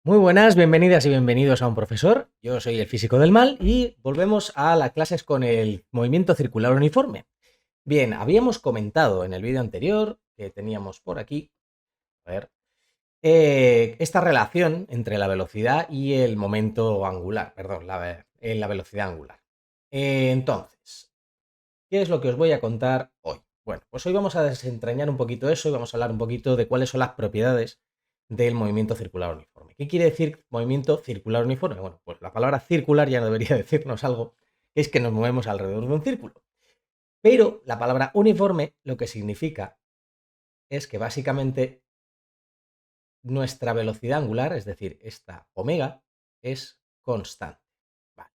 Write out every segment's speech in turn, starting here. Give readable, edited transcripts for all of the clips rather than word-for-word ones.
Muy buenas, bienvenidas y bienvenidos a Un Profesor. Yo soy el físico del mal y volvemos a las clases con el movimiento circular uniforme. Bien, habíamos comentado en el vídeo anterior que teníamos por aquí, a ver, esta relación entre la velocidad y el momento angular, perdón, la velocidad angular. Entonces, ¿qué es lo que os voy a contar hoy? Bueno, pues hoy vamos a desentrañar un poquito eso y vamos a hablar un poquito de cuáles son las propiedades del movimiento circular uniforme. ¿Qué quiere decir movimiento circular uniforme? Bueno, pues la palabra circular ya no debería decirnos algo, que es que nos movemos alrededor de un círculo. Pero la palabra uniforme lo que significa es que básicamente nuestra velocidad angular, es decir, esta omega, es constante. Vale.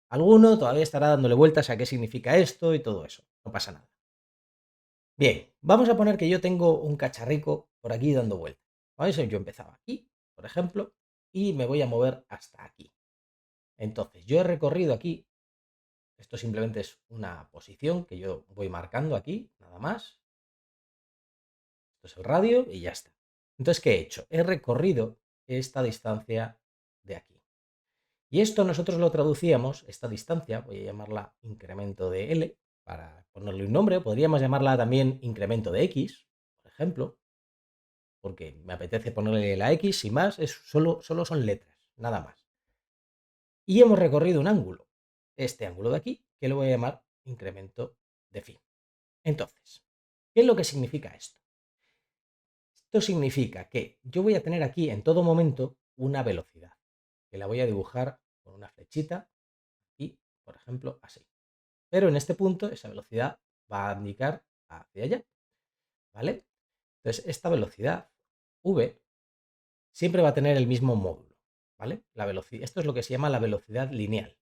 Alguno todavía estará dándole vueltas a qué significa esto y todo eso. No pasa nada. Bien, vamos a poner que yo tengo un cacharrico por aquí dando vueltas. ¿Vale? Yo empezaba aquí, por ejemplo, y me voy a mover hasta aquí. Entonces, yo he recorrido aquí, esto simplemente es una posición que yo voy marcando aquí, nada más. Esto es el radio y ya está. Entonces, ¿qué he hecho? He recorrido esta distancia de aquí. Y esto nosotros lo traducíamos, esta distancia, voy a llamarla incremento de L, para ponerle un nombre, podríamos llamarla también incremento de X, por ejemplo, porque me apetece ponerle la X y más, solo son letras, nada más. Y hemos recorrido un ángulo, este ángulo de aquí, que lo voy a llamar incremento de phi. Entonces, ¿qué es lo que significa esto? Esto significa que yo voy a tener aquí en todo momento una velocidad, que la voy a dibujar con una flechita y, por ejemplo, así. Pero en este punto esa velocidad va a indicar hacia allá, ¿vale? Entonces, esta velocidad v siempre va a tener el mismo módulo, ¿vale? La velocidad, esto es lo que se llama la velocidad lineal.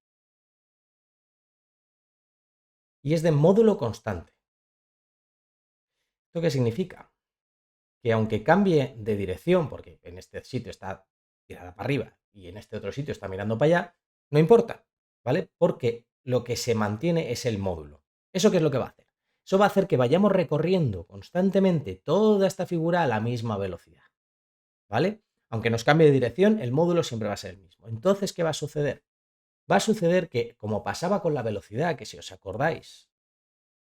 Y es de módulo constante. ¿Esto qué significa? Que aunque cambie de dirección, porque en este sitio está tirada para arriba y en este otro sitio está mirando para allá, no importa, ¿vale? Porque lo que se mantiene es el módulo. ¿Eso qué es lo que va a hacer? Eso va a hacer que vayamos recorriendo constantemente toda esta figura a la misma velocidad, ¿vale? Aunque nos cambie de dirección, el módulo siempre va a ser el mismo. Entonces, ¿qué va a suceder? Va a suceder que, como pasaba con la velocidad, que si os acordáis,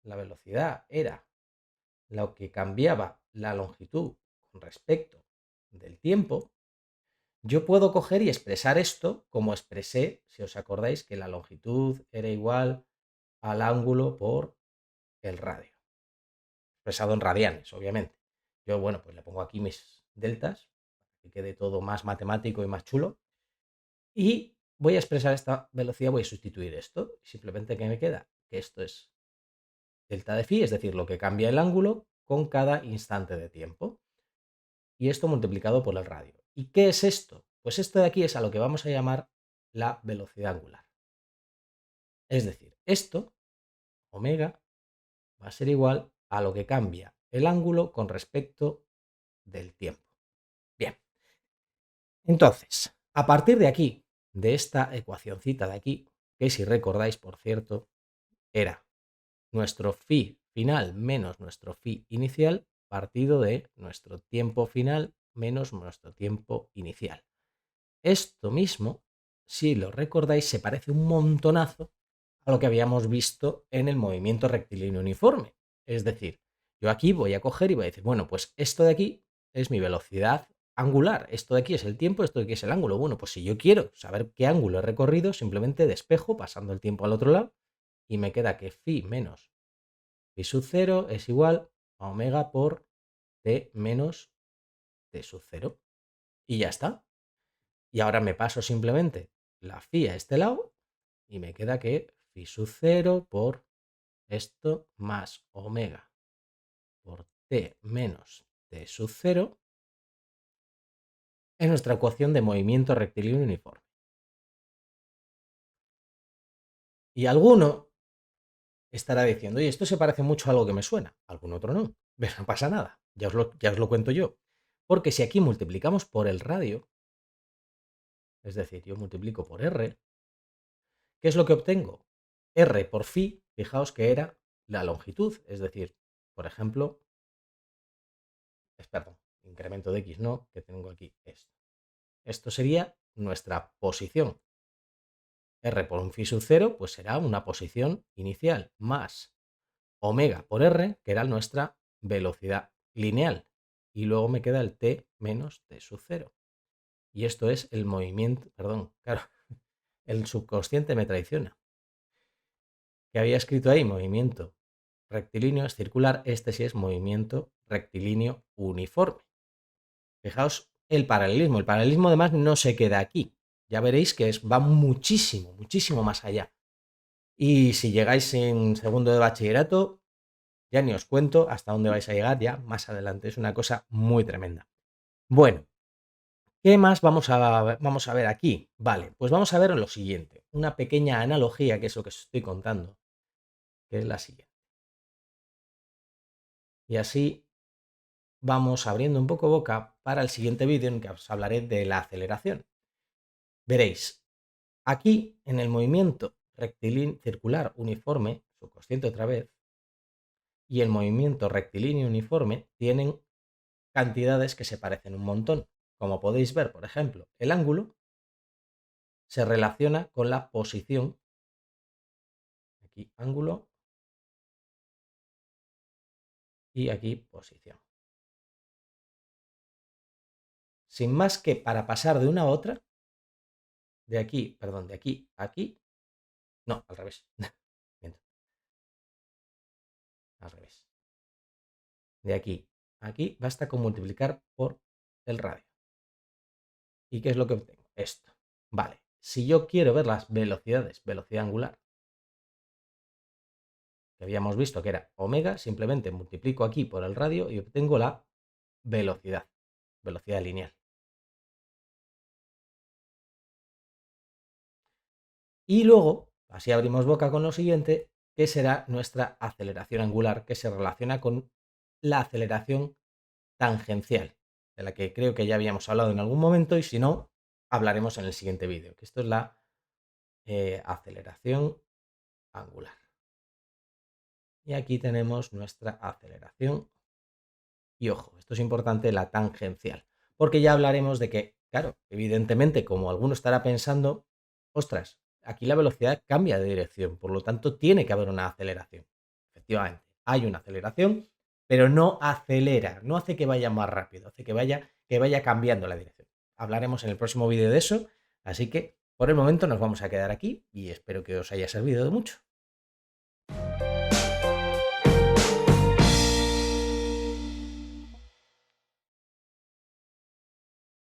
la velocidad era lo que cambiaba la longitud con respecto del tiempo, yo puedo coger y expresar esto como expresé, si os acordáis, que la longitud era igual al ángulo por el radio, expresado en radianes, obviamente. Yo, bueno, pues le pongo aquí mis deltas, para que quede todo más matemático y más chulo, y voy a expresar esta velocidad, voy a sustituir esto, simplemente que me queda, que esto es delta de phi, es decir, lo que cambia el ángulo con cada instante de tiempo. Y esto multiplicado por el radio. ¿Y qué es esto? Pues esto de aquí es a lo que vamos a llamar la velocidad angular. Es decir, esto, omega, va a ser igual a lo que cambia el ángulo con respecto del tiempo. Bien, entonces, a partir de aquí, de esta ecuacioncita de aquí, que si recordáis, por cierto, era nuestro phi final menos nuestro phi inicial partido de nuestro tiempo final menos nuestro tiempo inicial. Esto mismo, si lo recordáis, se parece un montonazo a lo que habíamos visto en el movimiento rectilíneo uniforme. Es decir, yo aquí voy a coger y voy a decir, bueno, pues esto de aquí es mi velocidad angular, esto de aquí es el tiempo, esto de aquí es el ángulo. Bueno, pues si yo quiero saber qué ángulo he recorrido, simplemente despejo pasando el tiempo al otro lado y me queda que phi menos phi sub 0 es igual a omega por t menos t sub 0. Y ya está. Y ahora me paso simplemente la phi a este lado y me queda que phi sub 0 por esto más omega por t menos t sub 0 es nuestra ecuación de movimiento rectilíneo uniforme. Y alguno estará diciendo, oye, esto se parece mucho a algo que me suena. Algún otro no. Pero no pasa nada. Ya os lo cuento yo. Porque si aquí multiplicamos por el radio, es decir, yo multiplico por r, ¿qué es lo que obtengo? R por phi, fijaos que era la longitud, es decir, por ejemplo, perdón, incremento de x no, que tengo aquí esto. Esto sería nuestra posición. R por un phi sub 0, pues será una posición inicial, más omega por R, que era nuestra velocidad lineal. Y luego me queda el t menos t sub 0. Y esto es el movimiento, perdón, claro, el subconsciente me traiciona. Que había escrito ahí movimiento rectilíneo, es circular, este sí es movimiento rectilíneo uniforme. Fijaos el paralelismo además no se queda aquí. Ya veréis que va muchísimo, muchísimo más allá. Y si llegáis en segundo de bachillerato, ya ni os cuento hasta dónde vais a llegar ya más adelante. Es una cosa muy tremenda. Bueno, ¿qué más vamos a ver aquí? Vale, pues vamos a ver lo siguiente. Una pequeña analogía, que es lo que os estoy contando, que es la siguiente. Y así vamos abriendo un poco boca para el siguiente vídeo en que os hablaré de la aceleración. Veréis, aquí en el movimiento rectilíneo circular uniforme, subconsciente otra vez, y el movimiento rectilíneo uniforme tienen cantidades que se parecen un montón. Como podéis ver, por ejemplo, el ángulo se relaciona con la posición. Aquí ángulo y aquí posición. Sin más que para pasar de una a otra, de aquí, perdón, de aquí a aquí, no, al revés. Al revés. De aquí a aquí basta con multiplicar por el radio. ¿Y qué es lo que obtengo? Esto. Vale, si yo quiero ver las velocidades, velocidad angular, que habíamos visto que era omega, simplemente multiplico aquí por el radio y obtengo la velocidad, velocidad lineal. Y luego, así abrimos boca con lo siguiente, que será nuestra aceleración angular, que se relaciona con la aceleración tangencial, de la que creo que ya habíamos hablado en algún momento, y si no, hablaremos en el siguiente vídeo, que esto es la aceleración angular. Y aquí tenemos nuestra aceleración. Y ojo, esto es importante, la tangencial, porque ya hablaremos de que, claro, evidentemente, como alguno estará pensando, ostras, aquí la velocidad cambia de dirección, por lo tanto tiene que haber una aceleración. Efectivamente, hay una aceleración, pero no acelera, no hace que vaya más rápido, hace que vaya cambiando la dirección. Hablaremos en el próximo vídeo de eso, así que por el momento nos vamos a quedar aquí y espero que os haya servido de mucho.